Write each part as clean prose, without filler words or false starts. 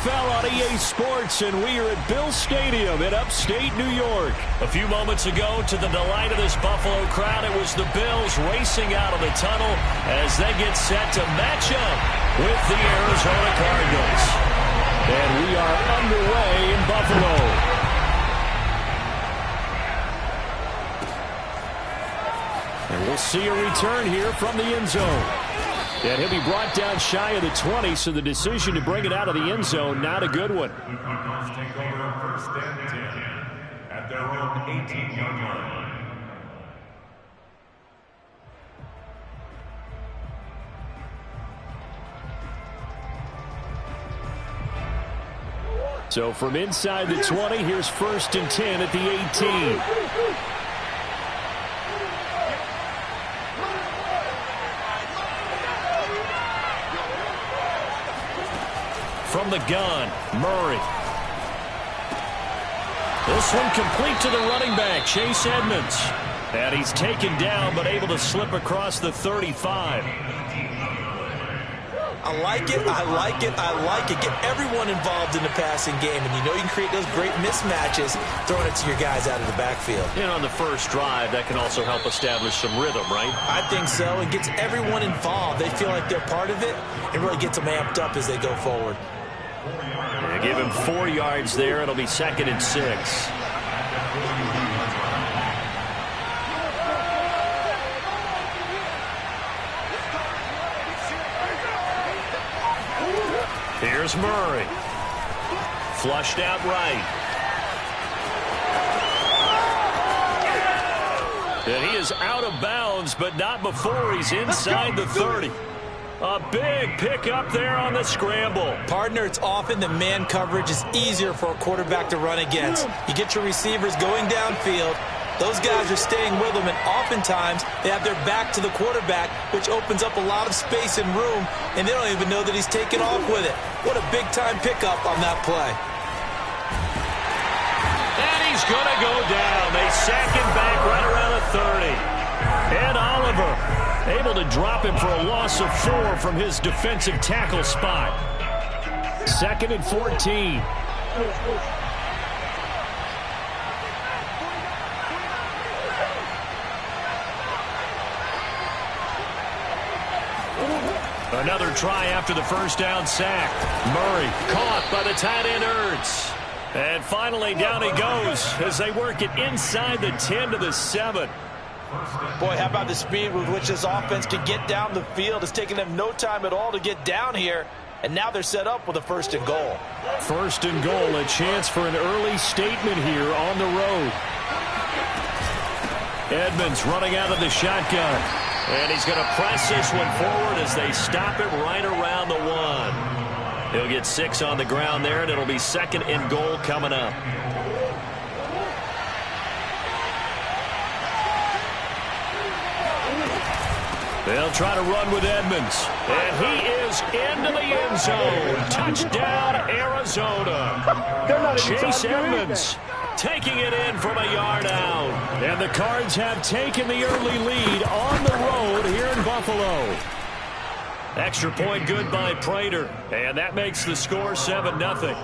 NFL on EA Sports, and we are at Bill Stadium in upstate New York. A few moments ago, to the delight of this Buffalo crowd, it was the Bills racing out of the tunnel as they get set to match up with the Arizona Cardinals. And we are underway in Buffalo. And we'll see a return here from the end zone. And he'll be brought down shy of the 20, so the decision to bring it out of the end zone, not a good one. Cardinals take over first and 10 at their own 18-yard line. So from inside the 20, here's first and 10 at the 18. From the gun, Murray. This one complete to the running back, Chase Edmonds. And he's taken down, but able to slip across the 35. I like it, I like it, I like it. Get everyone involved in the passing game, and you know you can create those great mismatches throwing it to your guys out of the backfield. And on the first drive, that can also help establish some rhythm, right? I think so. It gets everyone involved. They feel like they're part of it and really gets them amped up as they go forward. They give him 4 yards there. It'll be 2nd and 6. Here's Murray. Flushed out right. And he is out of bounds, but not before he's inside the 30. A big pickup there on the scramble. Partner, it's often the man coverage is easier for a quarterback to run against. You get your receivers going downfield. Those guys are staying with them, and oftentimes they have their back to the quarterback, which opens up a lot of space and room, and they don't even know that he's taken off with it. What a big-time pickup on that play. And he's going to go down. They sack him back right around the 30. And Oliver able to drop him for a loss of 4 from his defensive tackle spot. 2nd and 14. Another try after the first down sack. Murray caught by the tight end Ertz. And finally down he goes as they work it inside the 10 to the 7. Boy, how about the speed with which this offense can get down the field? It's taken them no time at all to get down here. And now they're set up with a 1st and goal. 1st and goal, a chance for an early statement here on the road. Edmonds running out of the shotgun. And he's going to press this one forward as they stop him right around the 1. He'll get 6 on the ground there, and it'll be 2nd and goal coming up. They'll try to run with Edmonds. And he is into the end zone. Touchdown, Arizona. Chase Edmonds taking it in from a yard out. And the Cards have taken the early lead on the road here in Buffalo. Extra point good by Prater. And that makes the score 7-0.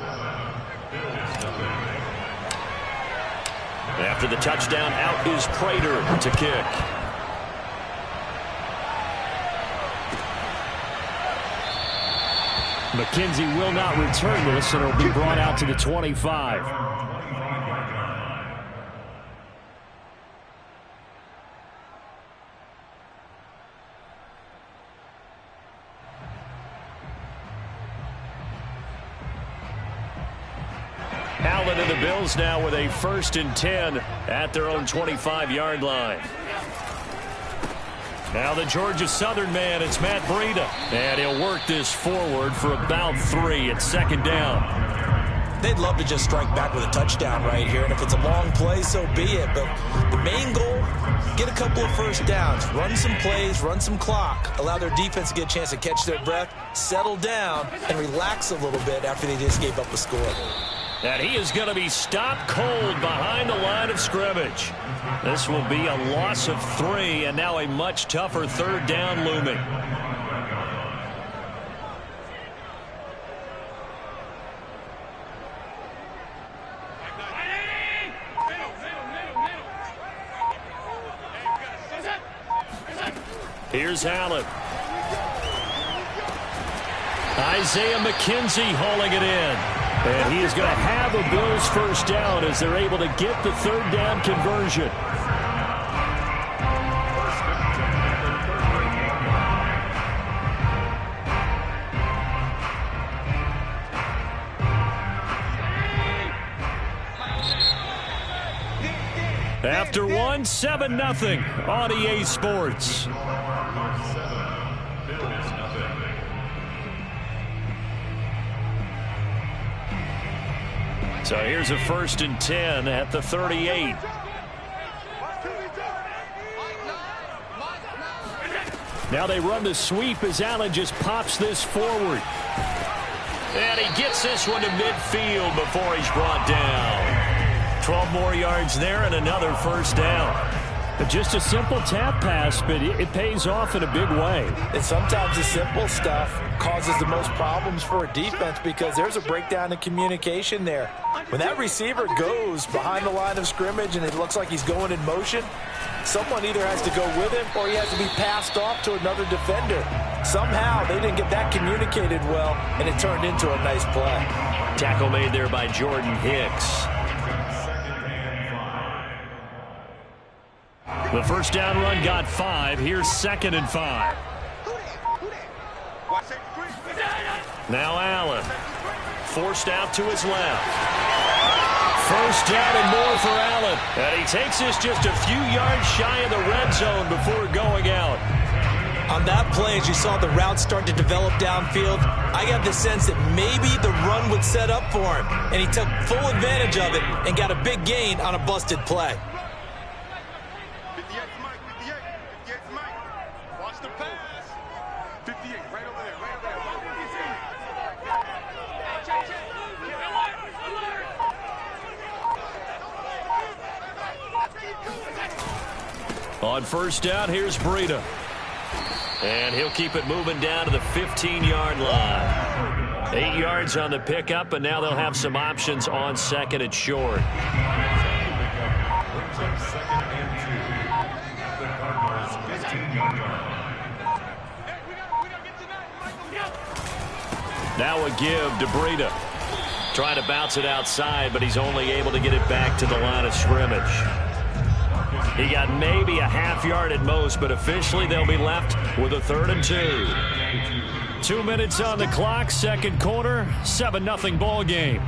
After the touchdown, out is Prater to kick. McKenzie will not return this, and it'll be brought out to the 25. Allen and the Bills now with a 1st and 10 at their own 25-yard line. Now the Georgia Southern man, it's Matt Breida. And he'll work this forward for about 3 at 2nd down. They'd love to just strike back with a touchdown right here. And if it's a long play, so be it. But the main goal, get a couple of 1st downs. Run some plays, run some clock. Allow their defense to get a chance to catch their breath, settle down, and relax a little bit after they just gave up a score. And he is going to be stopped cold behind the line of scrimmage. This will be a loss of 3, and now a much tougher 3rd down looming. Here's Allen. Isaiah McKenzie hauling it in. And he is going to have a Bills first down as they're able to get the third down conversion. After one, 7-0 on EA Sports. So here's a 1st and 10 at the 38. Now they run the sweep as Allen just pops this forward. And he gets this one to midfield before he's brought down. 12 more yards there and another first down. Just a simple tap pass, but it pays off in a big way. And sometimes the simple stuff causes the most problems for a defense because there's a breakdown in communication there. When that receiver goes behind the line of scrimmage and it looks like he's going in motion, someone either has to go with him or he has to be passed off to another defender. Somehow they didn't get that communicated well, and it turned into a nice play. Tackle made there by Jordan Hicks. The first down run got 5. Here's 2nd and 5. Now Allen. Forced out to his left. First down and more for Allen. And he takes this just a few yards shy of the red zone before going out. On that play, as you saw the route start to develop downfield, I got the sense that maybe the run would set up for him. And he took full advantage of it and got a big gain on a busted play. On first down, here's Breida. And he'll keep it moving down to the 15-yard line. 8 yards on the pickup, and now they'll have some options on 2nd and short. Now a give to Breida. Trying to bounce it outside, but he's only able to get it back to the line of scrimmage. He got maybe a half yard at most, but officially they'll be left with a 3rd and 2. 2 minutes on the clock, second quarter, 7-0 ball game.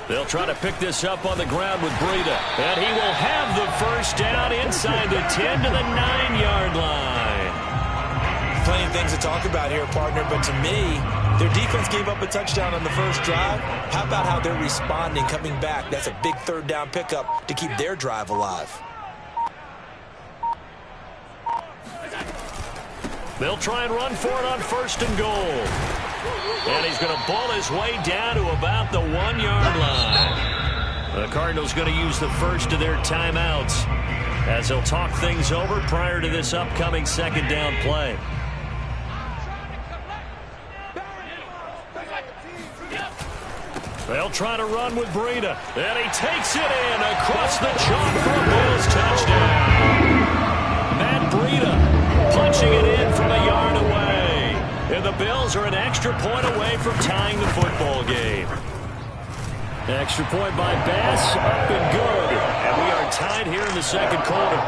They'll try to pick this up on the ground with Breida. And he will have the first down inside the 10 to the 9-yard line. Plenty of things to talk about here, partner, but to me, their defense gave up a touchdown on the first drive. How about how they're responding, coming back? That's a big 3rd down pickup to keep their drive alive. They'll try and run for it on 1st and goal. And he's going to ball his way down to about the 1-yard line. The Cardinals going to use the first of their timeouts as they'll talk things over prior to this upcoming 2nd down play. They'll try to run with Breida. And he takes it in across the chalk for a Bills touchdown. Matt Breida punching it in from a yard away. And the Bills are an extra point away from tying the football game. Extra point by Bass, up and good. And we are tied here in the second quarter.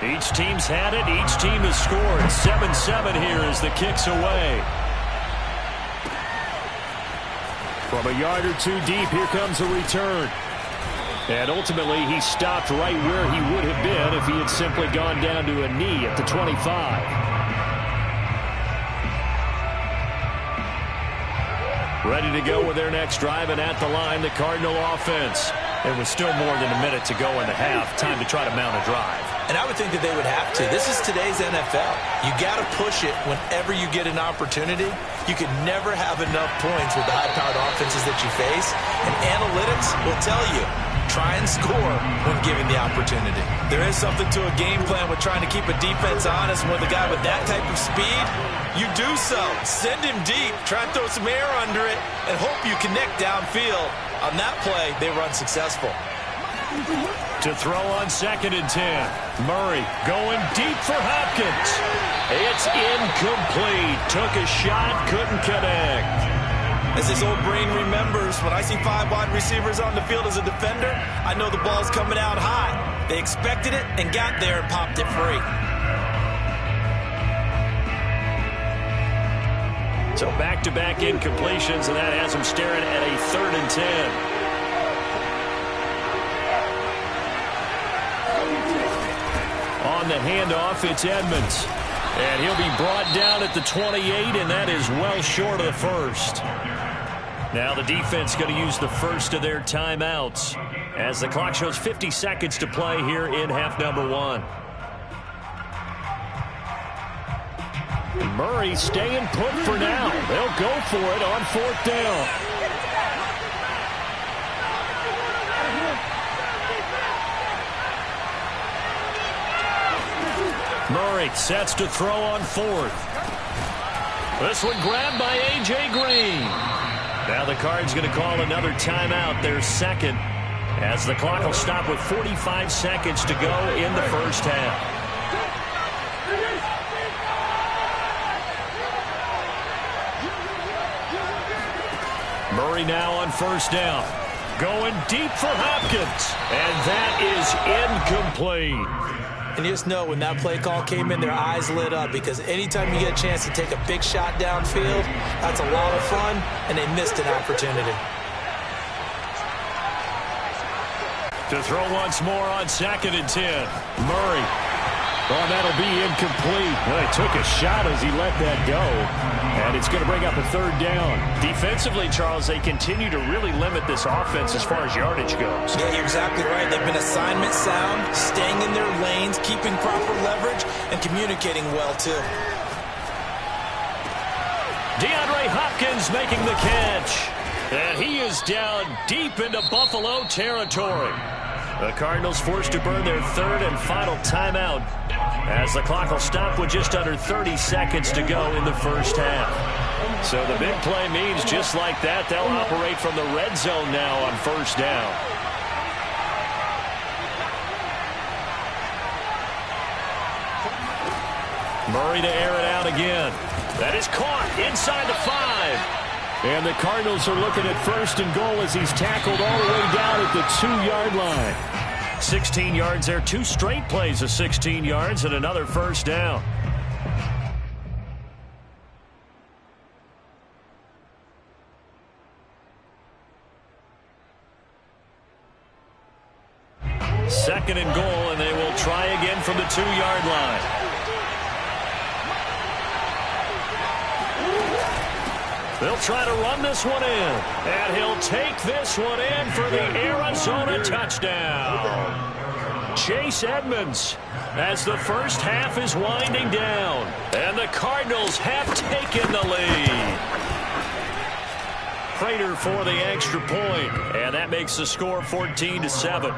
Each team's had it. Each team has scored. 7-7 here as the kick's away. From a yard or two deep, here comes a return. And ultimately, he stopped right where he would have been if he had simply gone down to a knee at the 25. Ready to go with their next drive, and at the line, the Cardinal offense. It was still more than a minute to go in the half. Time to try to mount a drive. And I would think that they would have to. This is today's NFL. You got to push it whenever you get an opportunity. You can never have enough points with the high-powered offenses that you face. And analytics will tell you try and score when given the opportunity. There is something to a game plan with trying to keep a defense honest. With a guy with that type of speed, you do so. Send him deep, try and throw some air under it, and hope you connect downfield. On that play, they were unsuccessful. To throw on 2nd and 10. Murray going deep for Hopkins. It's incomplete. Took a shot, couldn't connect. As his old brain remembers, when I see 5 wide receivers on the field as a defender, I know the ball's coming out high. They expected it and got there and popped it free. So back-to-back incompletions, and that has him staring at a 3rd and 10. On the handoff, it's Edmonds. And he'll be brought down at the 28, and that is well short of the first. Now the defense going to use the first of their timeouts as the clock shows 50 seconds to play here in half number 1. Murray staying put for now. They'll go for it on 4th down. Murray sets to throw on 4th. This one grabbed by A.J. Green. Now the Cards going to call another timeout, their 2nd, as the clock will stop with 45 seconds to go in the first half. Murray now on 1st down. Going deep for Hopkins. And that is incomplete. And you just know when that play call came in, their eyes lit up, because anytime you get a chance to take a big shot downfield, that's a lot of fun, and they missed an opportunity. To throw once more on 2nd and 10. Murray. Oh, that'll be incomplete. Well, he took a shot as he let that go. And it's going to bring up a 3rd down. Defensively, Charles, they continue to really limit this offense as far as yardage goes. Yeah, you're exactly right. They've been assignment sound, staying in their lanes, keeping proper leverage, and communicating well, too. DeAndre Hopkins making the catch. And he is down deep into Buffalo territory. The Cardinals forced to burn their 3rd and final timeout as the clock will stop with just under 30 seconds to go in the first half. So the big play means just like that, they'll operate from the red zone now on 1st down. Murray to air it out again. That is caught inside the 5. And the Cardinals are looking at 1st and goal as he's tackled all the way down at the 2-yard line. 16 yards there, 2 straight plays of 16 yards and another 1st down. Second and goal, and they will try again from the 2-yard line. They'll try to run this one in, and he'll take this one in for the Arizona touchdown. Chase Edmonds as the first half is winding down, and the Cardinals have taken the lead. Prater for the extra point, and that makes the score 14-7.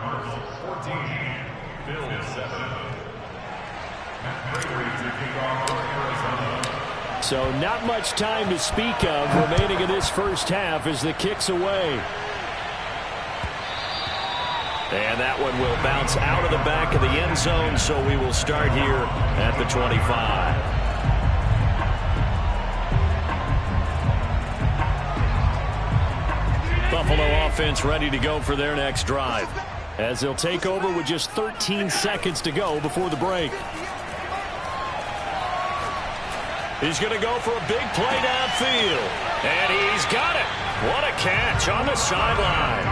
So not much time to speak of remaining in this first half as the kick's away. And that one will bounce out of the back of the end zone, so we will start here at the 25. Buffalo offense ready to go for their next drive, as they'll take over with just 13 seconds to go before the break. He's going to go for a big play downfield. And he's got it. What a catch on the sideline.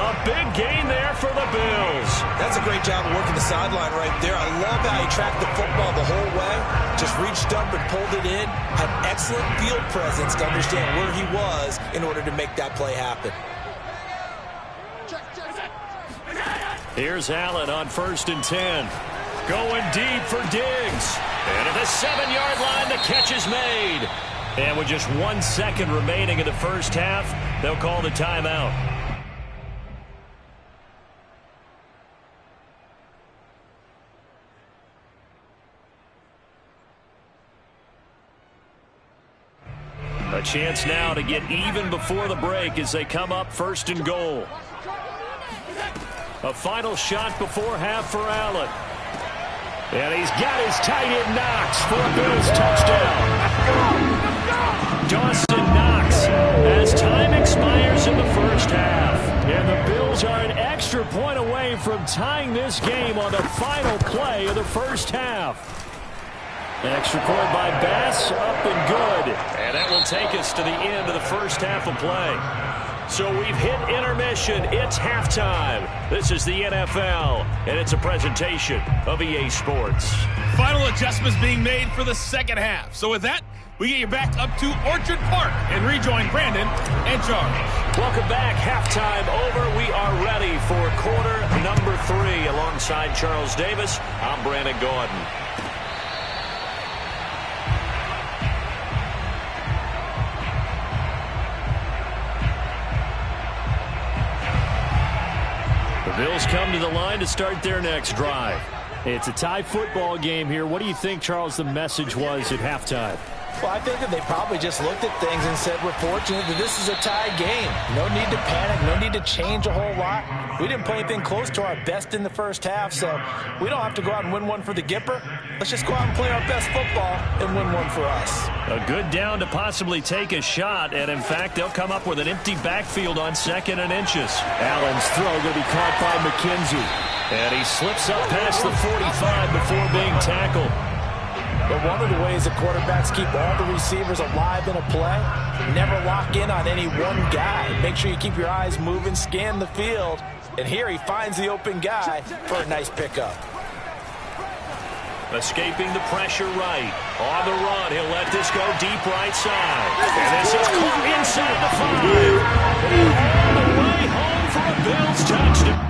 A big gain there for the Bills. That's a great job of working the sideline right there. I love how he tracked the football the whole way. Just reached up and pulled it in. Had excellent field presence to understand where he was in order to make that play happen. Here's Allen on 1st and 10. Going deep for Diggs. And at the 7-yard line, the catch is made. And with just 1 second remaining in the first half, they'll call the timeout. chance now to get even before the break as they come up 1st and goal. A final shot before half for Allen. And he's got his tight end Knox for a Bills touchdown. Dawson Knox as time expires in the first half. And the Bills are an extra point away from tying this game on the final play of the first half. Extra point by Bass, up and good. And that will take us to the end of the first half of play. So we've hit intermission. It's halftime. This is the NFL, and it's a presentation of EA Sports. Final adjustments being made for the second half. So with that, we get you back up to Orchard Park and rejoin Brandon and Charles. Welcome back. Halftime over. We are ready for quarter number 3. Alongside Charles Davis, I'm Brandon Gordon. Bills come to the line to start their next drive. It's a tie football game here. What do you think, Charles, the message was at halftime? Well, I think that they probably just looked at things and said, we're fortunate that this is a tie game. No need to panic. No need to change a whole lot. We didn't play anything close to our best in the first half, so we don't have to go out and win one for the Gipper. Let's just go out and play our best football and win one for us. A good down to possibly take a shot, and in fact, they'll come up with an empty backfield on 2nd and inches. Allen's throw going to be caught by McKenzie. And he slips up past the 45 before being tackled. But one of the ways that quarterbacks keep all the receivers alive in a play, never lock in on any one guy. Make sure you keep your eyes moving, scan the field. And here he finds the open guy for a nice pickup. Escaping the pressure right. On the run, he'll let this go deep right side. And this is caught inside the 5. All the way home for a Bills touchdown.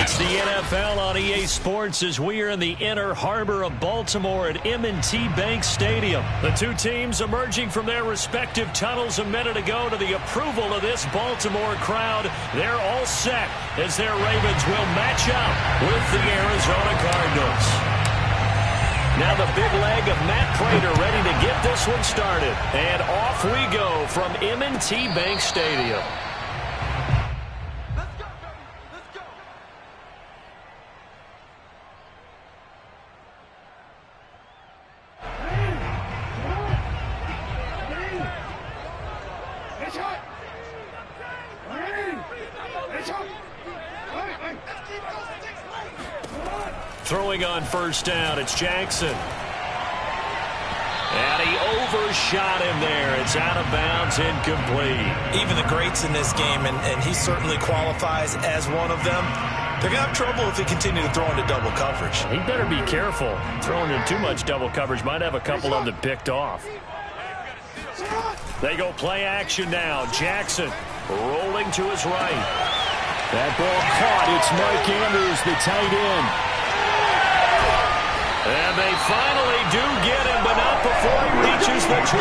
It's the NFL on EA Sports as we are in the inner harbor of Baltimore at M&T Bank Stadium. The two teams emerging from their respective tunnels a minute ago to the approval of this Baltimore crowd. They're all set as their Ravens will match up with the Arizona Cardinals. Now the big leg of Matt Prater ready to get this one started. And off we go from M&T Bank Stadium. Throwing on first down, it's Jackson. And he overshot him there. It's out of bounds, incomplete. Even the greats in this game, and he certainly qualifies as one of them, they're going to have trouble if they continue to throw into double coverage. He better be careful. Throwing in too much double coverage might have a couple of them picked off. They go play action now. Jackson rolling to his right. That ball caught. It's Mike Andrews, the tight end. And they finally do get him, but not before he reaches the 27.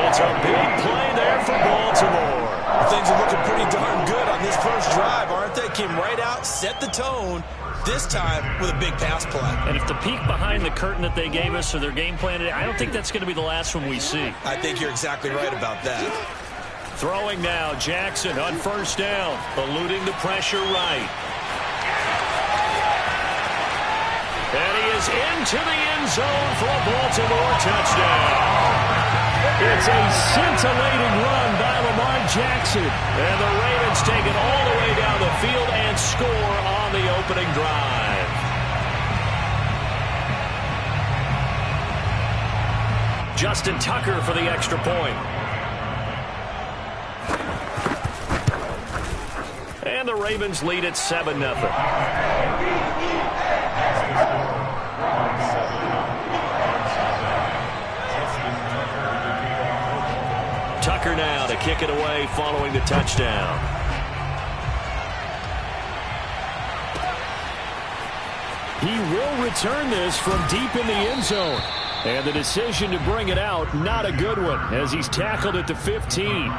It's a big play there for Baltimore. Things are looking pretty darn good on this first drive, aren't they? Came right out, set the tone, this time with a big pass play. And if the peek behind the curtain that they gave us or their game plan today, I don't think that's going to be the last one we see. I think you're exactly right about that. Throwing now, Jackson on first down, eluding the pressure right. And he is into the end zone for a Baltimore touchdown. It's a scintillating run by Lamar Jackson. And the Ravens take it all the way down the field and score on the opening drive. Justin Tucker for the extra point. And the Ravens lead at 7-0. Tucker now to kick it away following the touchdown. He will return this from deep in the end zone. And the decision to bring it out, not a good one, as he's tackled at the 15.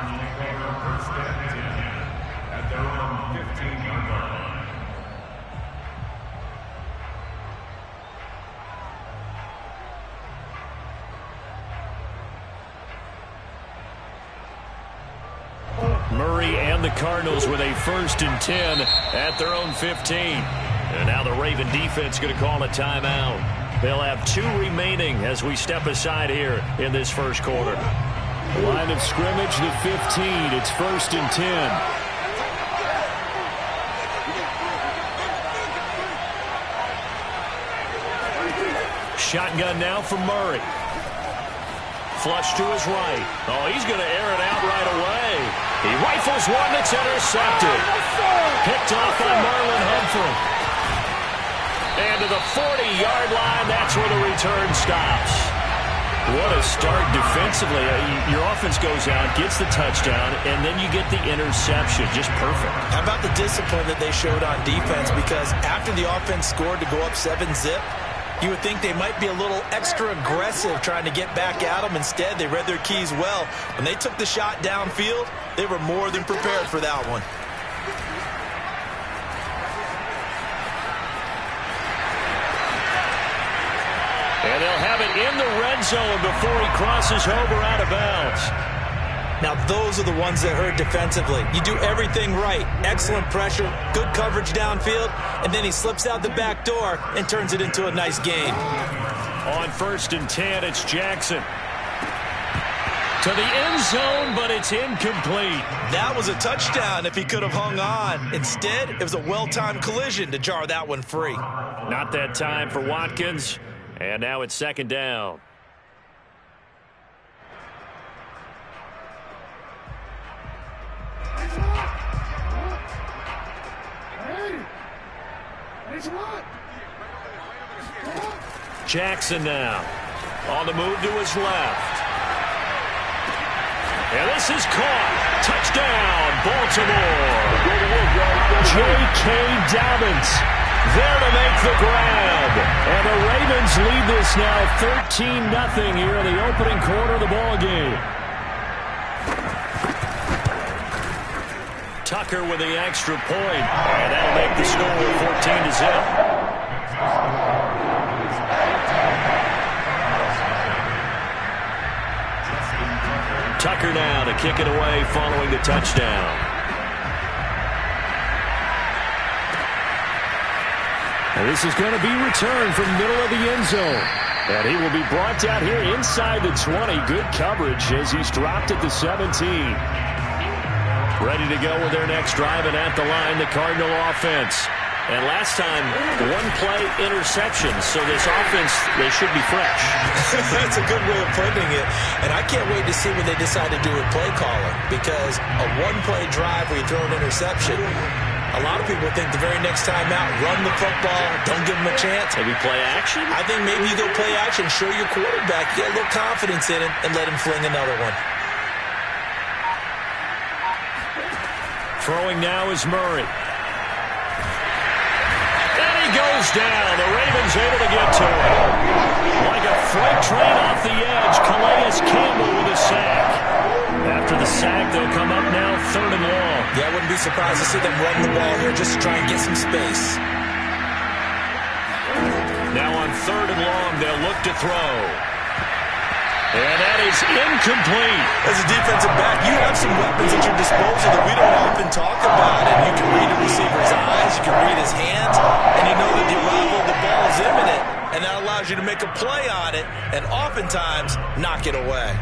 Murray and the Cardinals with a 1st and 10 at their own 15. And now the Raven defense going to call a timeout. They'll have 2 remaining as we step aside here in this first quarter. Line of scrimmage, the 15. It's 1st and 10. Shotgun now from Murray. Flush to his right. Oh, he's going to air it out right away. He rifles one that's intercepted. Picked off by Marlon Humphrey. And to the 40-yard line, that's where the return stops. What a start defensively. Your offense goes out, gets the touchdown, and then you get the interception. Just perfect. How about the discipline that they showed on defense? Because after the offense scored to go up 7-zip, you would think they might be a little extra aggressive trying to get back at them. Instead, they read their keys well. When they took the shot downfield, they were more than prepared for that one. And they'll have it in the red zone before he crosses over out of bounds. Now, those are the ones that hurt defensively. You do everything right. Excellent pressure, good coverage downfield, and then he slips out the back door and turns it into a nice gain. On 1st and 10, it's Jackson. To the end zone, but it's incomplete. That was a touchdown if he could have hung on. Instead, it was a well-timed collision to jar that one free. Not that time for Watkins, and now it's 2nd down. Jackson now on the move to his left. And this is caught. Touchdown, Baltimore. J.K. Dobbins there to make the grab. And the Ravens lead this now 13-0 here in the opening quarter of the ball game. Tucker with the extra point. And that'll make the score 14-0. Tucker now to kick it away following the touchdown. And this is going to be returned from the middle of the end zone. And he will be brought down here inside the 20. Good coverage as he's dropped at the 17. Ready to go with their next drive, and at the line, the Cardinal offense. And last time, 1-play interception. So this offense, they should be fresh. That's a good way of putting it. And I can't wait to see what they decide to do with play calling. Because a 1-play drive where you throw an interception, a lot of people think the very next time out, run the football, don't give them a chance. Maybe play action? I think maybe you go play action, show your quarterback, get a little confidence in it, and let him fling another one. Throwing now is Murray. Goes down. The Ravens able to get to it. Like a freight train off the edge, Calais Campbell with a sack. After the sack, they'll come up now 3rd and long. Yeah, I wouldn't be surprised to see them run the ball here just to try and get some space. Now on 3rd and long, they'll look to throw. And that is incomplete. As a defensive back, you have some weapons at your disposal that we don't often talk about. And you can read a receiver's eyes, you can read his hands, and you know that the arrival of the ball is imminent. And that allows you to make a play on it and oftentimes knock it away.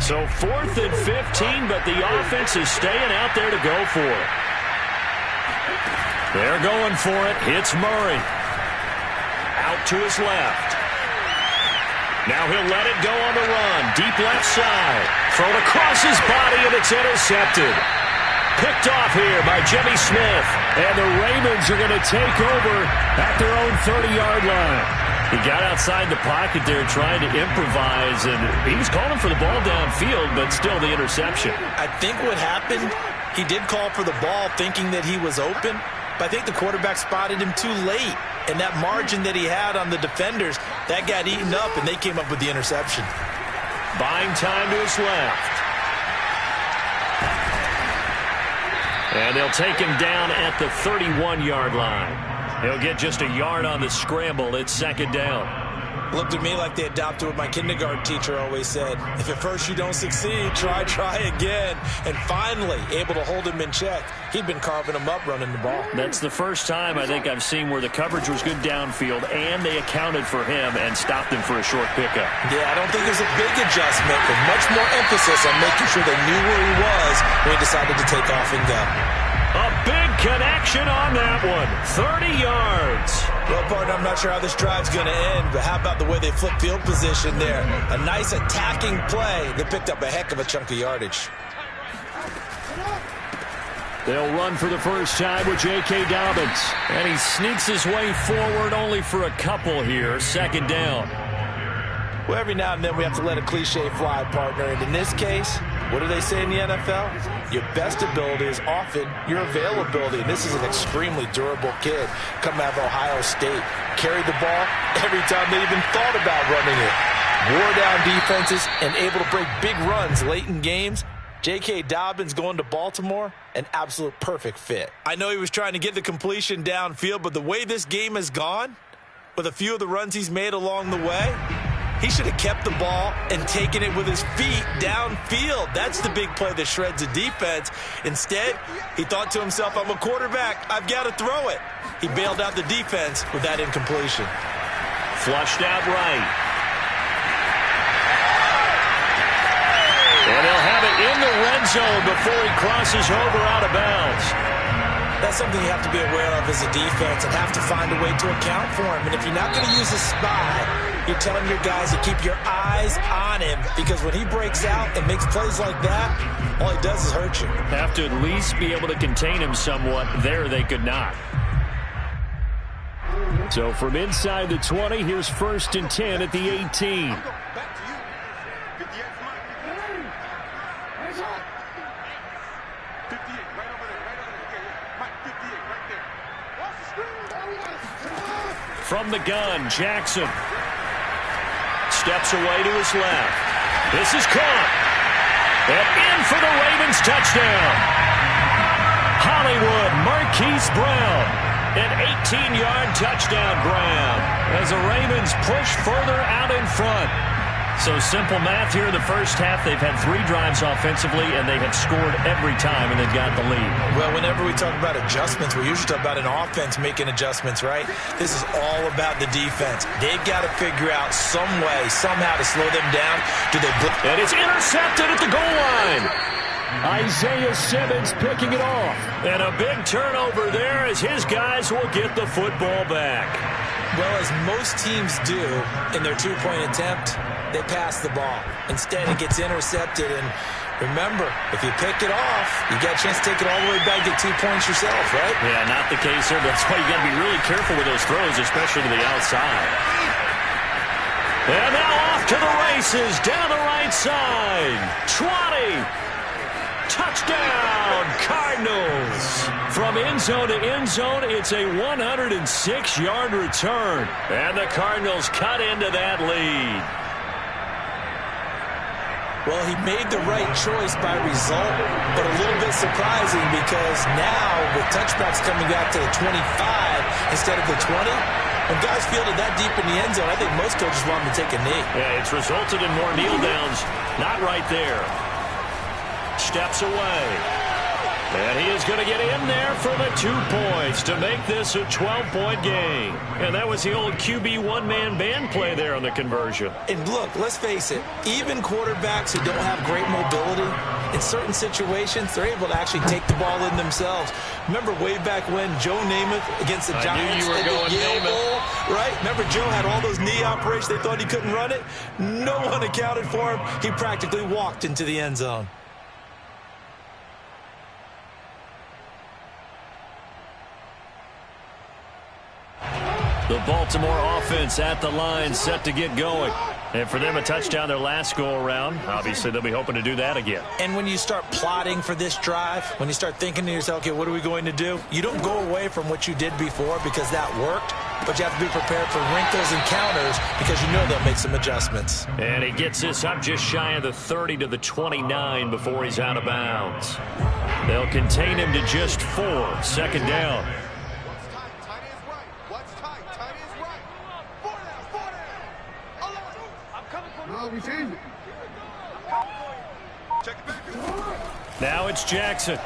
So 4th and 15, but the offense is staying out there to go for it. They're going for it. It's Murray. Out to his left. Now he'll let it go on the run. Deep left side. Thrown across his body, and it's intercepted. Picked off here by Jimmy Smith. And the Ravens are going to take over at their own 30-yard line. He got outside the pocket there trying to improvise, and he was calling for the ball downfield, but still the interception. I think what happened, he did call for the ball thinking that he was open, but I think the quarterback spotted him too late. And that margin that he had on the defenders, that got eaten up, and they came up with the interception. Buying time to his left. And they'll take him down at the 31-yard line. He'll get just a yard on the scramble. It's 2nd down. Looked at me like they adopted what my kindergarten teacher always said. If at first you don't succeed, try again. And finally, able to hold him in check. He'd been carving him up running the ball. That's the first time I think I've seen where the coverage was good downfield and they accounted for him and stopped him for a short pickup. Yeah, I don't think it was a big adjustment, but much more emphasis on making sure they knew where he was when he decided to take off and go. A big connection on that one. 30 yards. Well, partner, I'm not sure how this drive's going to end, but how about the way they flip field position there? A nice attacking play. They picked up a heck of a chunk of yardage. They'll run for the first time with J.K. Dobbins. And he sneaks his way forward only for a couple here. 2nd down. Well, every now and then we have to let a cliche fly, partner. And in this case, what do they say in the NFL? Your best ability is often your availability. And this is an extremely durable kid coming out of Ohio State. Carried the ball every time they even thought about running it. Wore down defenses and able to break big runs late in games. J.K. Dobbins going to Baltimore, an absolute perfect fit. I know he was trying to get the completion downfield, but the way this game has gone, with a few of the runs he's made along the way, he should have kept the ball and taken it with his feet downfield. That's the big play that shreds the defense. Instead, he thought to himself, I'm a quarterback. I've got to throw it. He bailed out the defense with that incompletion. Flushed out right. And he'll have it in the red zone before he crosses over out of bounds. That's something you have to be aware of as a defense and have to find a way to account for him. And if you're not going to use a spy, you're telling your guys to keep your eyes on him, because when he breaks out and makes plays like that, all he does is hurt you. Have to at least be able to contain him somewhat. There they could not. So from inside the 20, here's 1st and 10 at the 18. From the gun, Jackson steps away to his left. This is caught. And in for the Ravens touchdown. Hollywood Marquise Brown. An 18-yard touchdown grab as the Ravens push further out in front. So simple math here in the first half. They've had 3 drives offensively, and they have scored every time, and they've got the lead. Well, whenever we talk about adjustments, we usually talk about an offense making adjustments, right? This is all about the defense. They've got to figure out some way, somehow to slow them down. And it's intercepted at the goal line. Isaiah Simmons picking it off. And a big turnover there as his guys will get the football back. Well, as most teams do in their 2-point attempt, they pass the ball. Instead, it gets intercepted. And remember, if you pick it off, you got a chance to take it all the way back, get 2 points yourself, right? Yeah, not the case here. That's why you got to be really careful with those throws, especially to the outside. And now off to the races, down the right side. 20. Touchdown, Cardinals. From end zone to end zone, it's a 106-yard return. And the Cardinals cut into that lead. Well, he made the right choice by result, but a little bit surprising because now with touchbacks coming out to the 25 instead of the 20, when guys field it that deep in the end zone, I think most coaches want them to take a knee. Yeah, it's resulted in more kneel downs. Not right there. Steps away. And he is going to get in there for the 2 points to make this a 12-point game. And that was the old QB one-man band play there on the conversion. And look, let's face it, even quarterbacks who don't have great mobility, in certain situations, they're able to actually take the ball in themselves. Remember way back when Joe Namath against the Giants at the Yale Bowl, right? Remember Joe had all those knee operations. They thought he couldn't run it. No one accounted for him. He practically walked into the end zone. The Baltimore offense at the line, set to get going. And for them, a touchdown their last go-around. Obviously, they'll be hoping to do that again. And when you start plotting for this drive, when you start thinking to yourself, okay, what are we going to do? You don't go away from what you did before because that worked, but you have to be prepared for wrinkles and counters because you know they'll make some adjustments. And he gets this up just shy of the 30 to the 29 before he's out of bounds. They'll contain him to just 4. Second down. Now it's Jackson.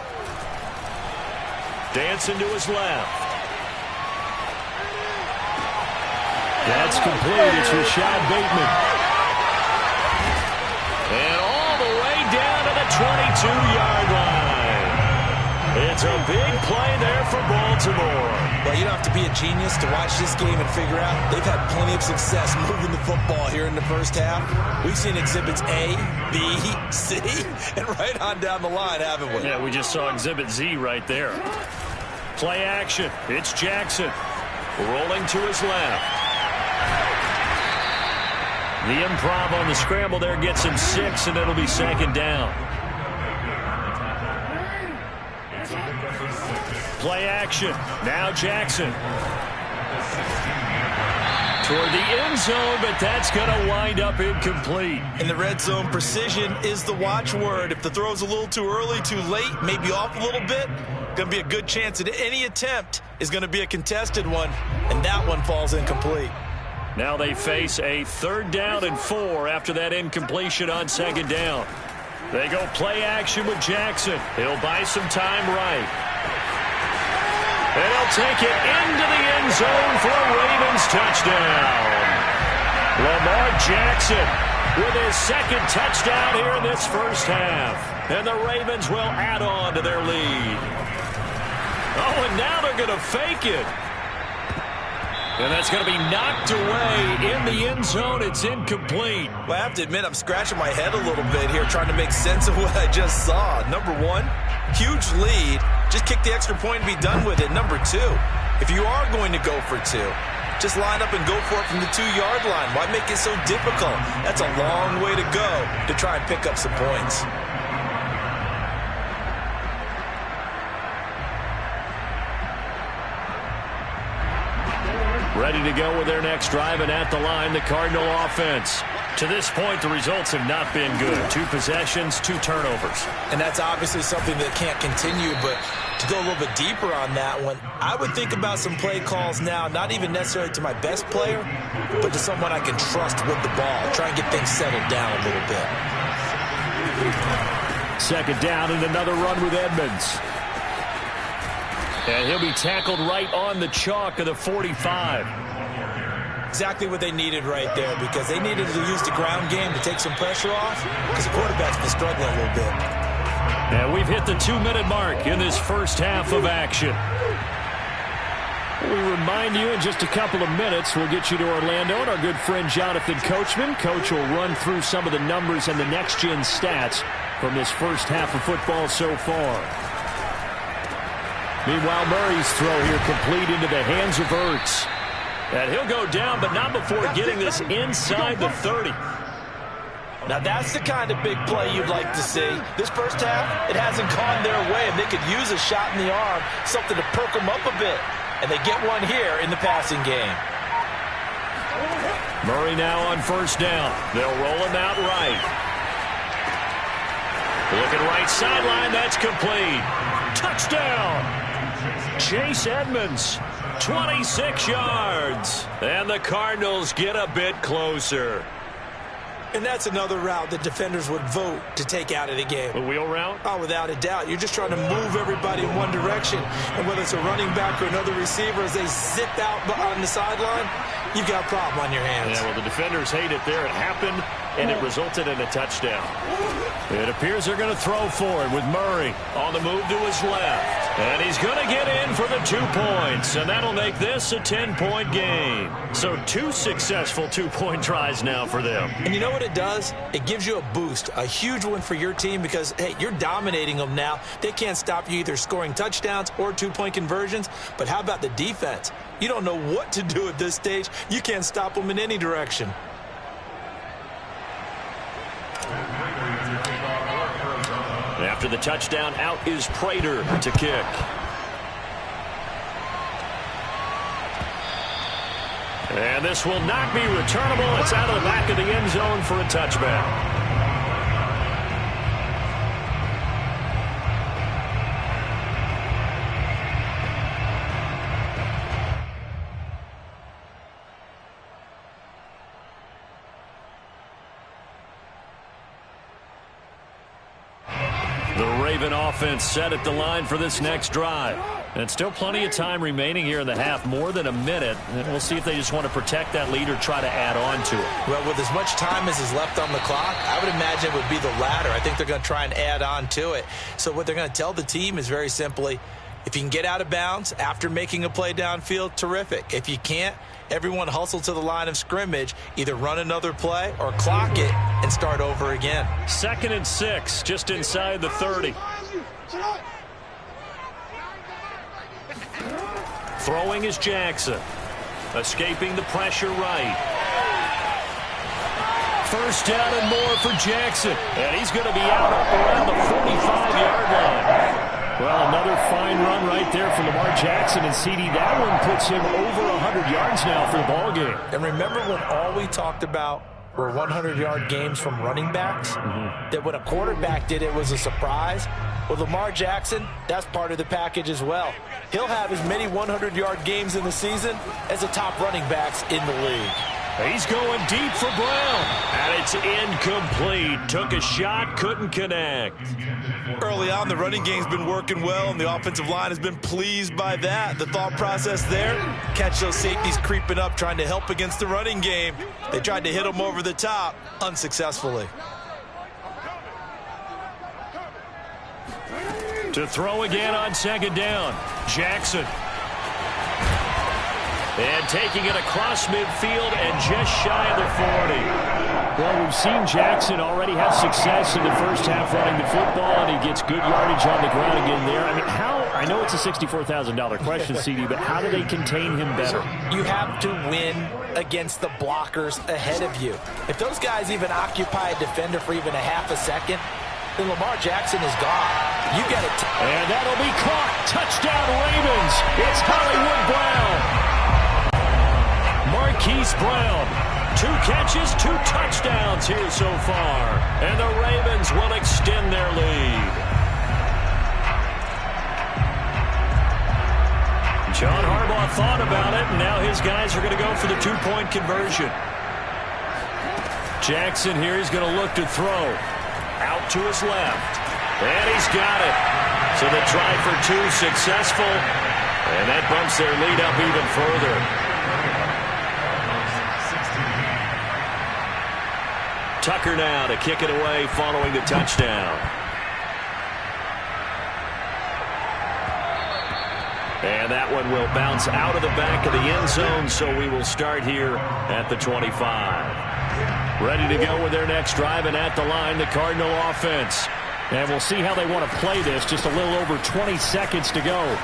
Dancing to his left. That's complete. It's Rashad Bateman. And all the way down to the 22-yard line. It's a big play there for Baltimore. Well, you don't have to be a genius to watch this game and figure out they've had plenty of success moving the football here in the first half. We've seen exhibits A, B, C, and right on down the line, haven't we? Yeah, we just saw exhibit Z right there. Play action. It's Jackson. Rolling to his left. The improv on the scramble there gets him 6, and it'll be second down. Play action. Now Jackson. Toward the end zone, but that's going to wind up incomplete. In the red zone, precision is the watchword. If the throw's a little too early, too late, maybe off a little bit, going to be a good chance that any attempt is going to be a contested one, and that one falls incomplete. Now they face a 3rd down and 4 after that incompletion on second down. They go play action with Jackson. He'll buy some time right. And he'll take it into the end zone for a Ravens touchdown. Lamar Jackson with his 2nd touchdown here in this first half. And the Ravens will add on to their lead. Oh, and now they're going to fake it. And that's going to be knocked away in the end zone. It's incomplete. Well, I have to admit, I'm scratching my head a little bit here trying to make sense of what I just saw. Number 1, huge lead. Just kick the extra point and be done with it. Number 2, if you are going to go for 2, just line up and go for it from the 2-yard line. Why make it so difficult? That's a long way to go to try and pick up some points. Ready to go with their next drive, and at the line, the Cardinal offense. To this point, the results have not been good. 2 possessions, 2 turnovers. And that's obviously something that can't continue, but to go a little bit deeper on that one, I would think about some play calls now, not even necessarily to my best player, but to someone I can trust with the ball. Try and get things settled down a little bit. Second down and another run with Edmonds. And he'll be tackled right on the chalk of the 45. Exactly what they needed right there, because they needed to use the ground game to take some pressure off, because the quarterback's been struggling a little bit. And we've hit the 2-minute mark in this first half of action. We remind you in just a couple of minutes, we'll get you to Orlando and our good friend Jonathan Coachman. Coach will run through some of the numbers and the next-gen stats from this first half of football so far. Meanwhile, Murray's throw here complete into the hands of Ertz. And he'll go down, but not before getting this inside the 30. Now, that's the kind of big play you'd like to see. This first half, it hasn't gone their way, and they could use a shot in the arm, something to perk them up a bit. And they get one here in the passing game. Murray now on first down. They'll roll him out right. Looking right sideline, that's complete. Touchdown! Chase Edmonds, 26 yards. And the Cardinals get a bit closer. And that's another route that defenders would vote to take out of the game. A wheel route? Oh, without a doubt. You're just trying to move everybody in one direction. And whether it's a running back or another receiver, as they zip out on the sideline, you've got a problem on your hands. Yeah, well, the defenders hate it there. It happened, and it resulted in a touchdown. It appears they're going to throw for it with Murray on the move to his left. And he's going to get in for the 2 points, and that'll make this a 10-point game. So 2 successful 2-point tries now for them. And you know what it does? It gives you a boost, a huge one for your team because, hey, you're dominating them now. They can't stop you either scoring touchdowns or 2-point conversions. But how about the defense? You don't know what to do at this stage. You can't stop them in any direction. After the touchdown, out is Prater to kick. And this will not be returnable. It's out of the back of the end zone for a touchback. Offense set at the line for this next drive. And still plenty of time remaining here in the half, more than a minute. And we'll see if they just want to protect that lead or try to add on to it. Well, with as much time as is left on the clock, I would imagine it would be the latter. I think they're going to try and add on to it. So what they're going to tell the team is very simply, if you can get out of bounds after making a play downfield, terrific. If you can't, everyone hustle to the line of scrimmage, either run another play or clock it and start over again. 2nd and 6, just inside the 30. Throwing is Jackson. Escaping the pressure right. First down and more for Jackson. And he's going to be out around the 45-yard line. Well, another fine run right there for Lamar Jackson and CD. That one puts him over 100 yards now for the ball game. And remember when all we talked about were 100-yard games from running backs? That when a quarterback did it was a surprise? Well, Lamar Jackson, that's part of the package as well. He'll have as many 100-yard games in the season as the top running backs in the league. He's going deep for Brown. And it's incomplete. Took a shot, couldn't connect. Early on, the running game's been working well, and the offensive line has been pleased by that. The thought process there, catch those safeties creeping up, trying to help against the running game. They tried to hit them over the top, unsuccessfully. To throw again on 2nd down. Jackson. And taking it across midfield and just shy of the 40. Well, we've seen Jackson already have success in the first half running the football, and he gets good yardage on the ground again there. I mean, I know it's a $64,000 question, CD, but how do they contain him better? You have to win against the blockers ahead of you. If those guys even occupy a defender for even a half a second, then Lamar Jackson is gone. You got it. And that'll be caught. Touchdown, Ravens. It's Hollywood Brown. Marquise Brown. 2 catches, 2 touchdowns here so far. And the Ravens will extend their lead. John Harbaugh thought about it, and now his guys are going to go for the 2-point conversion. Jackson here, he's going to look to throw. Out to his left. And he's got it. So the try for 2 successful. And that bumps their lead up even further. Tucker now to kick it away following the touchdown. And that one will bounce out of the back of the end zone, so we will start here at the 25. Ready to go with their next drive, and at the line, the Cardinal offense. And we'll see how they want to play this. Just a little over 20 seconds to go.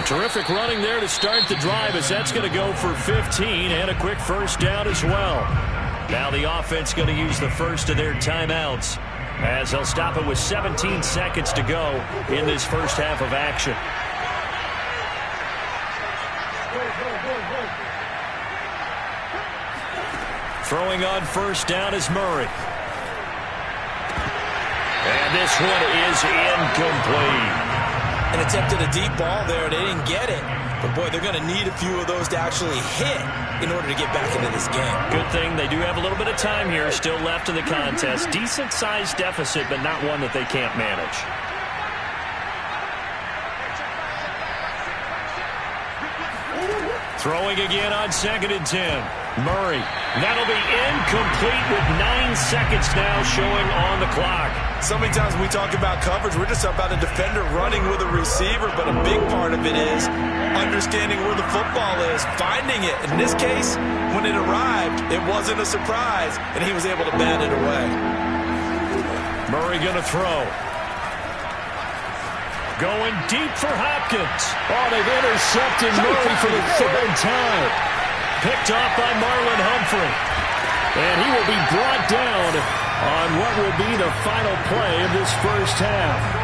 Terrific running there to start the drive, as that's going to go for 15 and a quick first down as well. Now the offense going to use the first of their timeouts, as they'll stop it with 17 seconds to go in this first half of action. Throwing on first down is Murray. And this one is incomplete. And attempted a deep ball there. They didn't get it. But, boy, they're going to need a few of those to actually hit in order to get back into this game. Good thing they do have a little bit of time here still left in the contest. Decent-sized deficit, but not one that they can't manage. Throwing again on 2nd and 10. Murray. That'll be incomplete with 9 seconds now showing on the clock. So many times we talk about coverage, we're just about a defender running with a receiver, but a big part of it is understanding where the football is, finding it. In this case, when it arrived, it wasn't a surprise, and he was able to bat it away. Murray going to throw. Going deep for Hopkins. Oh, they've intercepted Murray for the 3rd time. Picked off by Marlon Humphrey. And he will be brought down on what will be the final play of this first half.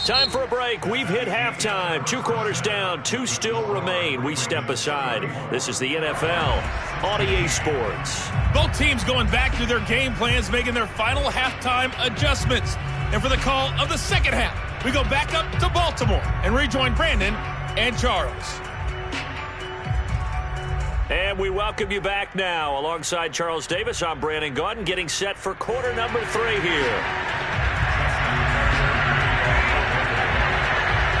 Time for a break. We've hit halftime. 2 quarters down. 2 still remain. We step aside. This is the NFL on EA Sports. Both teams going back to their game plans, making their final halftime adjustments. And for the call of the second half, we go back up to Baltimore and rejoin Brandon and Charles. And we welcome you back now. Alongside Charles Davis, I'm Brandon Gaudin, getting set for quarter number 3 here.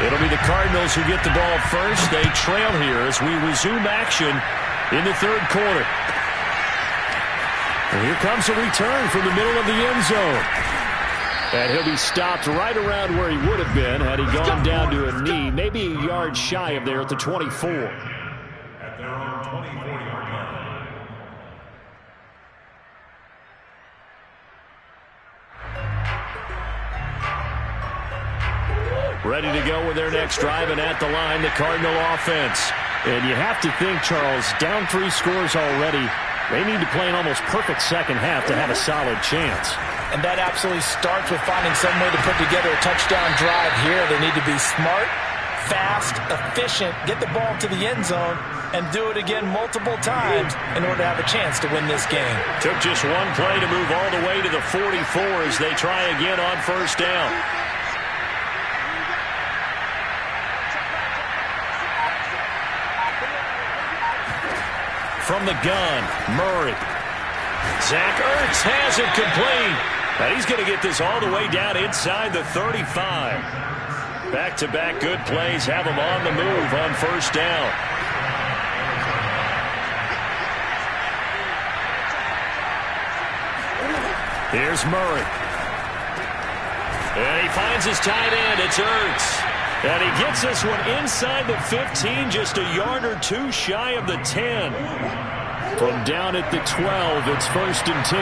It'll be the Cardinals who get the ball first. They trail here as we resume action in the 3rd quarter. And here comes a return from the middle of the end zone. And he'll be stopped right around where he would have been had he gone down to a knee, maybe a yard shy of there at the 24. At their own 24-yard line. Ready to go with their next drive, and at the line, the Cardinal offense. And you have to think, Charles, down 3 scores already. They need to play an almost perfect second half to have a solid chance. And that absolutely starts with finding some way to put together a touchdown drive here. They need to be smart, fast, efficient, get the ball to the end zone, and do it again multiple times in order to have a chance to win this game. Took just one play to move all the way to the 44 as they try again on first down. From the gun, Murray. Zach Ertz has it complete. And he's going to get this all the way down inside the 35. Back-to-back good plays have him on the move on first down. Here's Murray. And he finds his tight end. It's Ertz. And he gets this one inside the 15, just a yard or 2 shy of the 10. From down at the 12, it's 1st and 10.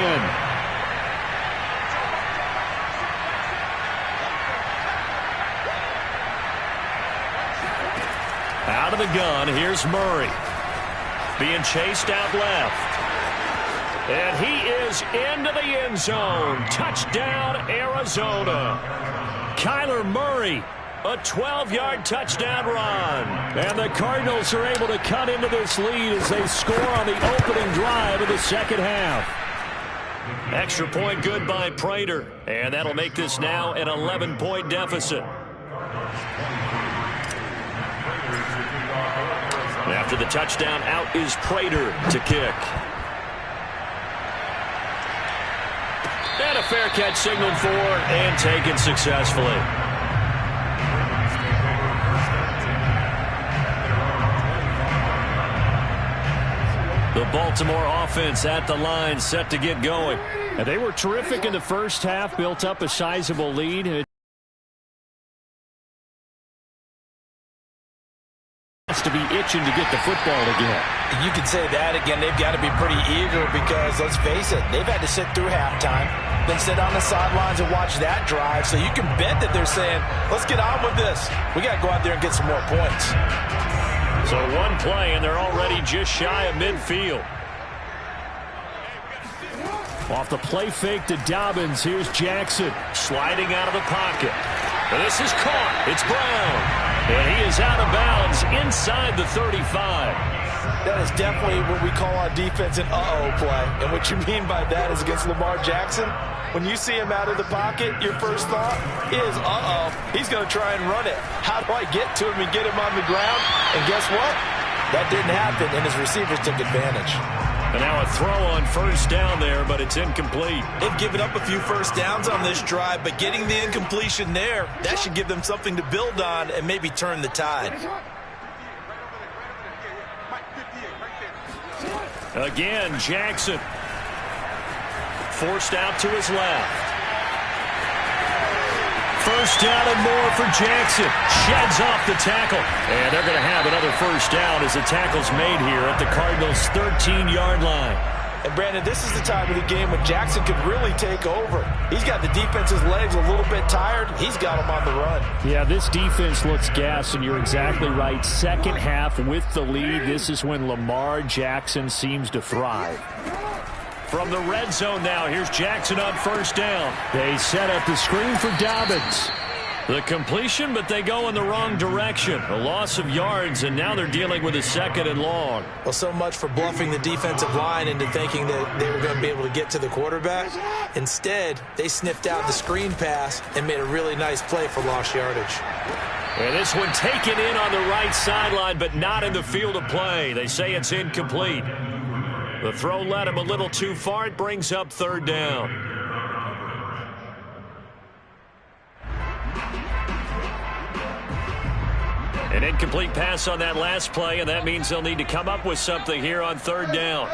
Out of the gun, here's Murray. Being chased out left. And he is into the end zone. Touchdown, Arizona. Kyler Murray, a 12-yard touchdown run. And the Cardinals are able to cut into this lead as they score on the opening drive of the second half. Extra point good by Prater. And that'll make this now an 11-point deficit. After the touchdown, out is Prater to kick. And a fair catch signaled for and taken successfully. The Baltimore offense at the line, set to get going. And they were terrific in the first half, built up a sizable lead. And has to be itching to get the football again. You could say that again. They've got to be pretty eager because, let's face it, they've had to sit through halftime, then sit on the sidelines and watch that drive. So you can bet that they're saying, let's get on with this. We got to go out there and get some more points. So one play, and they're already just shy of midfield. Off the play fake to Dobbins, here's Jackson. Sliding out of the pocket. And this is caught. It's Brown. And he is out of bounds inside the 35. That is definitely what we call on defense an uh-oh play. And what you mean by that is against Lamar Jackson, when you see him out of the pocket, your first thought is, uh-oh, he's going to try and run it. How do I get to him and get him on the ground? And guess what? That didn't happen, and his receivers took advantage. And now a throw on first down there, but it's incomplete. They've given up a few first downs on this drive, but getting the incompletion there, that should give them something to build on and maybe turn the tide. Again, Jackson. Forced out to his left. First down and more for Jackson. Sheds off the tackle. And they're going to have another first down as the tackle's made here at the Cardinals' 13-yard line. And, Brandon, this is the time of the game when Jackson could really take over. He's got the defense's legs a little bit tired. He's got them on the run. Yeah, this defense looks gassed, and you're exactly right. Second half with the lead, this is when Lamar Jackson seems to thrive. From the red zone now, here's Jackson on first down. They set up the screen for Dobbins. The completion, but they go in the wrong direction. A loss of yards, and now they're dealing with a second and long. Well, so much for bluffing the defensive line into thinking that they were going to be able to get to the quarterback. Instead, they sniffed out the screen pass and made a really nice play for lost yardage. And this one taken in on the right sideline, but not in the field of play. They say it's incomplete. The throw led him a little too far. It brings up third down. An incomplete pass on that last play, and that means they'll need to come up with something here on third down.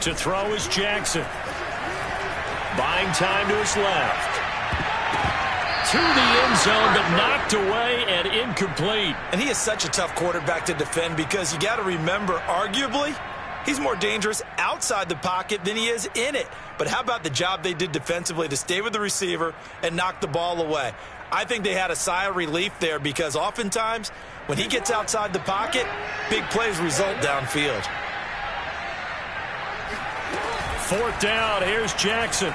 To throw is Jackson. Buying time to his left. To the end zone, but knocked away and incomplete. And he is such a tough quarterback to defend because you got to remember, arguably, he's more dangerous outside the pocket than he is in it. But how about the job they did defensively to stay with the receiver and knock the ball away? I think they had a sigh of relief there because oftentimes when he gets outside the pocket, big plays result downfield. Fourth down, here's Jackson.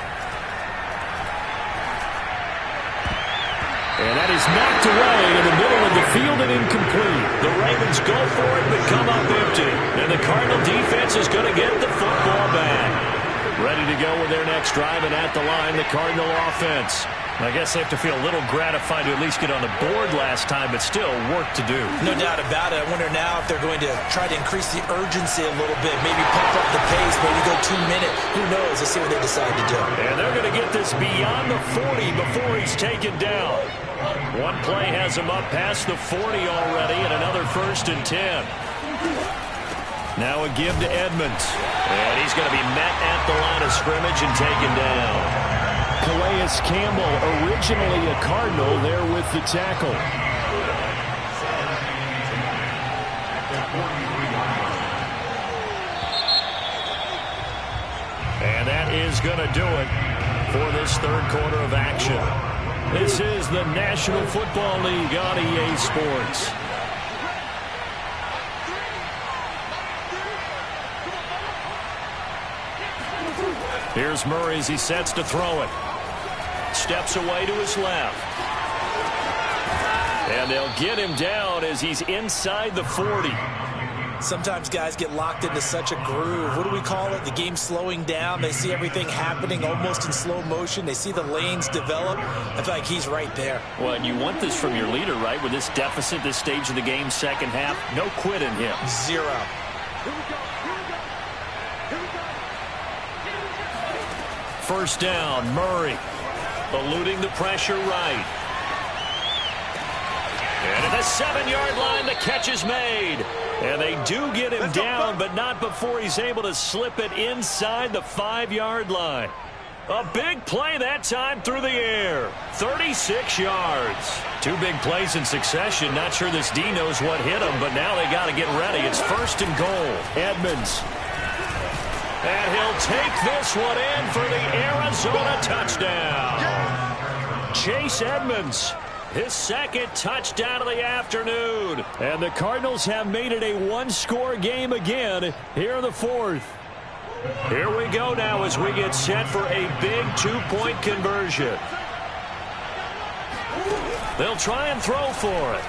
And that is knocked away in the middle of the field and incomplete. The Ravens go for it but come up empty. And the Cardinal defense is going to get the football back. Ready to go with their next drive, and at the line, the Cardinal offense. I guess they have to feel a little gratified to at least get on the board last time, but still work to do. No doubt about it. I wonder now if they're going to try to increase the urgency a little bit, maybe pump up the pace, maybe go 2 minutes. Who knows? Let's see what they decide to do. And they're going to get this beyond the 40 before he's taken down. One play has him up past the 40 already, and another 1st and 10. Now a give to Edmonds. And he's going to be met at the line of scrimmage and taken down. Calais Campbell, originally a Cardinal, there with the tackle. And that is going to do it for this third quarter of action. This is the National Football League on EA Sports. Here's Murray as he sets to throw it. Steps away to his left. And they'll get him down as he's inside the 40. Sometimes guys get locked into such a groove. What do we call it? The game slowing down. They see everything happening almost in slow motion. They see the lanes develop. I feel like he's right there. Well, and you want this from your leader, right? With this deficit, this stage of the game, second half, no quit in him. Zero. First down, Murray. Eluding the pressure right. And at the 7-yard line, the catch is made. And they do get him down, but not before he's able to slip it inside the 5-yard line. A big play that time through the air. 36 yards. Two big plays in succession. Not sure this D knows what hit him, but now they got to get ready. It's 1st and goal. Edmonds. And he'll take this one in for the Arizona touchdown. Chase Edmonds. His second touchdown of the afternoon. And the Cardinals have made it a one-score game again here in the fourth. Here we go now as we get set for a big two-point conversion. They'll try and throw for it.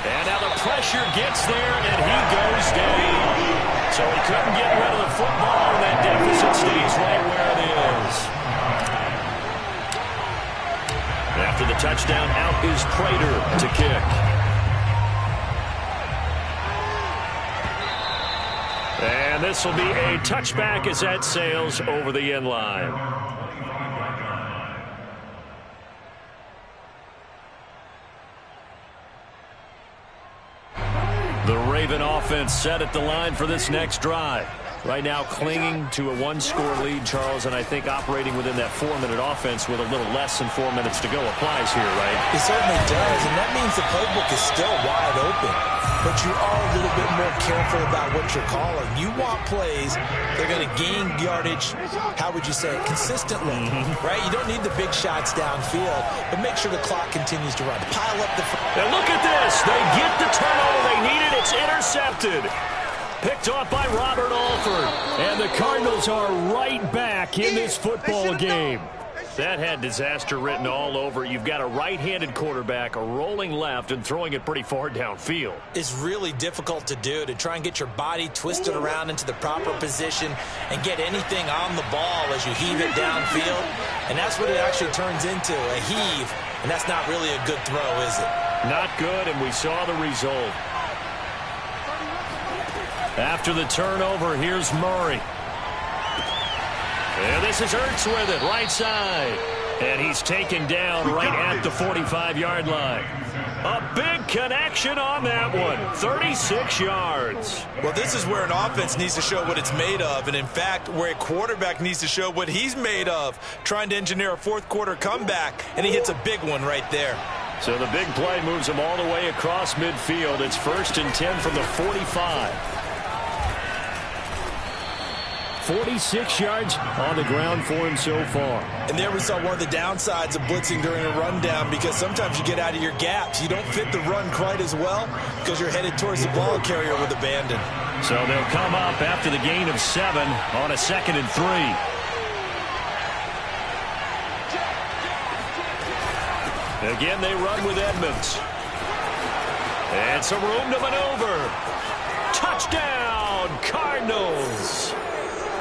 And now the pressure gets there, and he goes down. So he couldn't get rid of the football, and that deficit stays right where it is. After the touchdown, out is Prater to kick. And this will be a touchback as that sails over the end line. The Raven offense set at the line for this next drive. Right now clinging to a one-score lead, Charles, and I think operating within that 4-minute offense with a little less than 4 minutes to go applies here, right? It certainly does, and that means the playbook is still wide open. But you are a little bit more careful about what you're calling. You want plays that are going to gain yardage, how would you say it, consistently, right? You don't need the big shots downfield, but make sure the clock continues to run. Pile up the... And look at this. They get the turnover they needed. It's intercepted. Picked off by Robert Alford. And the Cardinals are right back in this football game. That had disaster written all over. You've got a right-handed quarterback, a rolling left, and throwing it pretty far downfield. It's really difficult to do, to try and get your body twisted around into the proper position and get anything on the ball as you heave it downfield. And that's what it actually turns into, a heave. And that's not really a good throw, is it? Not good, and we saw the result. After the turnover, here's Murray. And this is Ertz with it, right side. And he's taken down right at the 45-yard line. A big connection on that one, 36 yards. Well, this is where an offense needs to show what it's made of, and in fact, where a quarterback needs to show what he's made of, trying to engineer a fourth-quarter comeback, and he hits a big one right there. So the big play moves him all the way across midfield. It's 1st and 10 from the 45. 46 yards on the ground for him so far. And there we saw one of the downsides of blitzing during a rundown, because sometimes you get out of your gaps. You don't fit the run quite as well because you're headed towards the ball carrier with abandon. So they'll come up after the gain of 7 on a 2nd and 3. Again, they run with Edmonds. And some room to maneuver. Touchdown, Cardinals.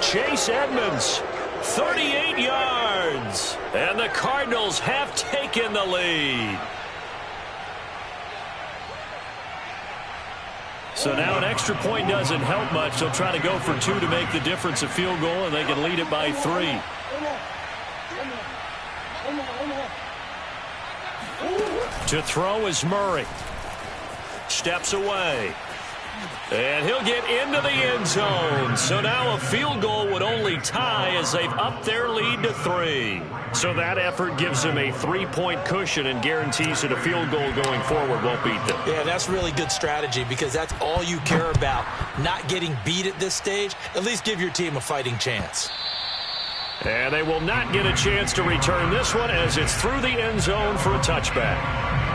Chase Edmonds, 38 yards. And the Cardinals have taken the lead. So now an extra point doesn't help much. They'll try to go for 2 to make the difference a field goal, and they can lead it by 3. To throw is Murray. Steps away. And he'll get into the end zone. So now a field goal would only tie as they've upped their lead to 3. So that effort gives them a 3-point cushion and guarantees that a field goal going forward won't beat them. Yeah, that's really good strategy, because that's all you care about. Not getting beat at this stage. At least give your team a fighting chance. And they will not get a chance to return this one as it's through the end zone for a touchback.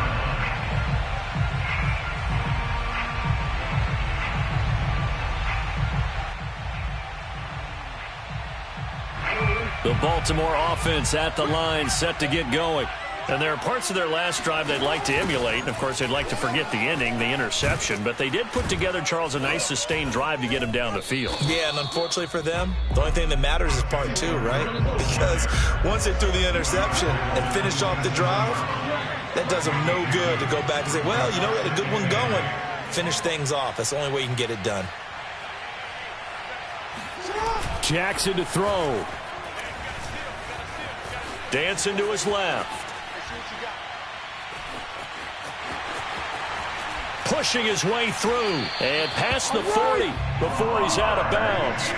The Baltimore offense at the line, set to get going. And there are parts of their last drive they'd like to emulate. And, of course, they'd like to forget the ending, the interception. But they did put together, Charles, a nice sustained drive to get him down the field. Yeah, and unfortunately for them, the only thing that matters is part 2, right? Because once they threw the interception and finished off the drive, that does them no good to go back and say, well, you know, we had a good one going. Finish things off. That's the only way you can get it done. Jackson to throw. Dancing to his left. Pushing his way through and past the 40 before he's out of bounds.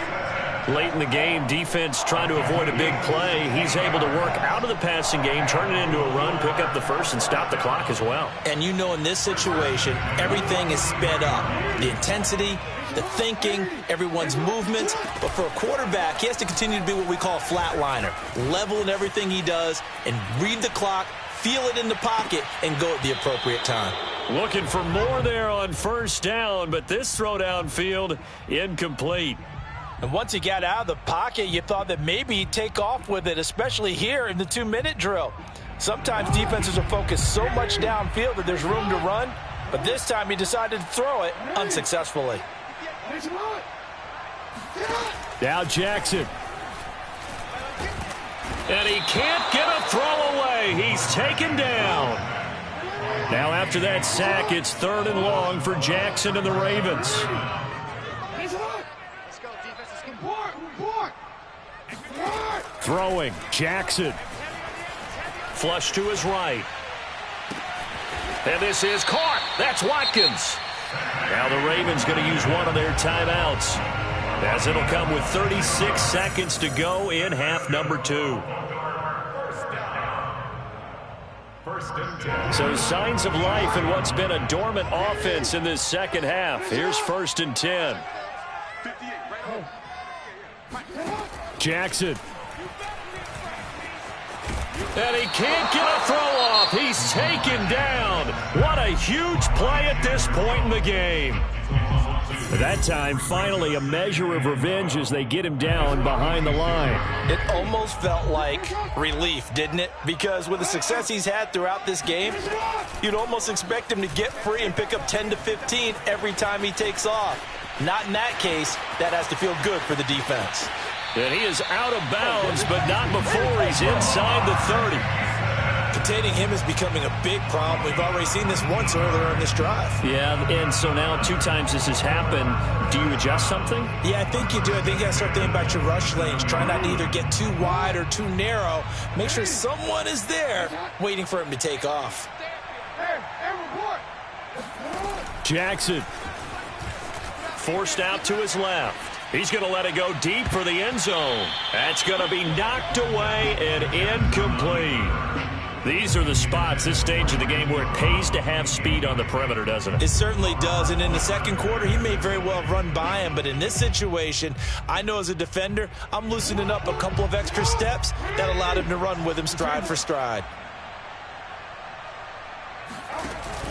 Late in the game, defense trying to avoid a big play. He's able to work out of the passing game, turn it into a run, pick up the first, and stop the clock as well. And you know, in this situation, everything is sped up. The intensity, the thinking, everyone's movements. But for a quarterback, he has to continue to be what we call a flatliner. Level in everything he does and read the clock, feel it in the pocket, and go at the appropriate time. Looking for more there on 1st down, but this throw downfield incomplete. And once he got out of the pocket, you thought that maybe he'd take off with it, especially here in the 2-minute drill. Sometimes defenses are focused so much downfield that there's room to run, but But this time he decided to throw it unsuccessfully. Now Jackson. And he can't get a throw away. He's taken down. Now after that sack, it's 3rd and long for Jackson and the Ravens. Throwing, Jackson. Flush to his right. And this is caught. That's Watkins. Now the Ravens going to use one of their timeouts, as it'll come with 36 seconds to go in half number 2. So signs of life in what's been a dormant offense in this second half. Here's 1st and 10. Jackson. And he can't get a throw off. He's taken down. What a huge play at this point in the game. That time, finally, a measure of revenge as they get him down behind the line. It almost felt like relief, didn't it? Because with the success he's had throughout this game, you'd almost expect him to get free and pick up 10 to 15 every time he takes off. Not in that case. That has to feel good for the defense. And he is out of bounds, but not before he's inside the 30. Containing him is becoming a big problem. We've already seen this once earlier in this drive. Yeah, and so now 2 times this has happened. Do you adjust something? Yeah, I think you do. I think you got to start thinking about your rush lanes. Try not to either get too wide or too narrow. Make sure someone is there waiting for him to take off. Jackson. Forced out to his left. He's going to let it go deep for the end zone. That's going to be knocked away and incomplete. These are the spots, this stage of the game, where it pays to have speed on the perimeter, doesn't it? It certainly does, and in the second quarter, he may very well run by him, but in this situation, I know as a defender, I'm loosening up a couple of extra steps that allowed him to run with him stride for stride.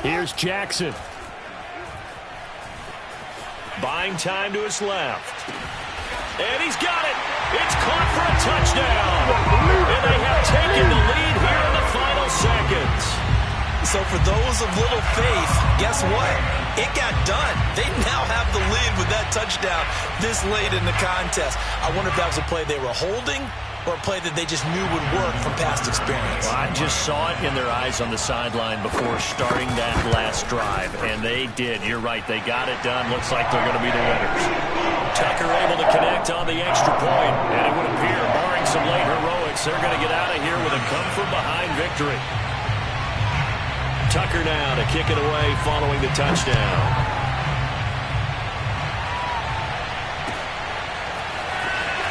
Here's Jackson. Buying time to his left. And he's got it. It's caught for a touchdown. And they have taken the lead here in the final seconds. So for those of little faith, guess what? It got done. They now have the lead with that touchdown this late in the contest. I wonder if that was a play they were holding or a play that they just knew would work from past experience. Well, I just saw it in their eyes on the sideline before starting that last drive, and they did. You're right. They got it done. Looks like they're going to be the winners. Tucker able to connect on the extra point, and it would appear, barring some late heroics, they're going to get out of here with a come-from-behind victory. Tucker now to kick it away following the touchdown.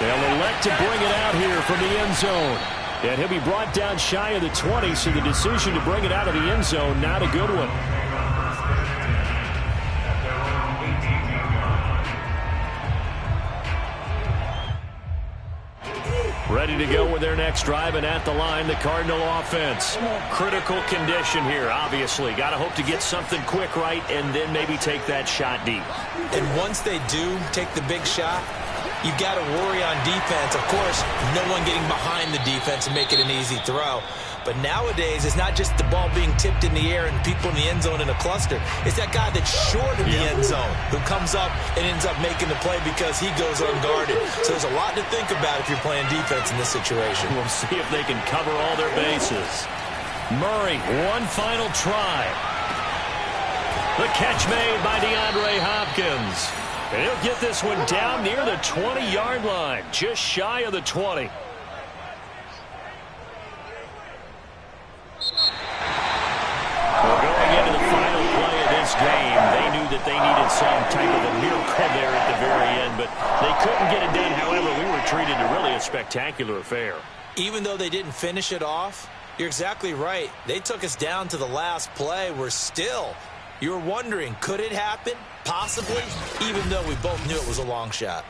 They'll elect to bring it out here from the end zone. And he'll be brought down shy of the 20, so the decision to bring it out of the end zone, not a good one. Ready to go with their next drive, and at the line, the Cardinal offense. Critical condition here, obviously. Got to hope to get something quick right and then maybe take that shot deep. And once they do take the big shot, you've got to worry on defense. Of course, no one getting behind the defense and make it an easy throw. But nowadays, it's not just the ball being tipped in the air and people in the end zone in a cluster. It's that guy that's short in the end zone who comes up and ends up making the play because he goes unguarded. So there's a lot to think about if you're playing defense in this situation. We'll see if they can cover all their bases. Murray, one final try. The catch made by DeAndre Hopkins. And he'll get this one down near the 20-yard line, just shy of the 20. Well, going into the final play of this game, they knew that they needed some type of a miracle there at the very end, but they couldn't get it done. However, we were treated to really a spectacular affair. Even though they didn't finish it off, you're exactly right. They took us down to the last play. We're still, you're wondering, could it happen? Possibly, even though we both knew it was a long shot.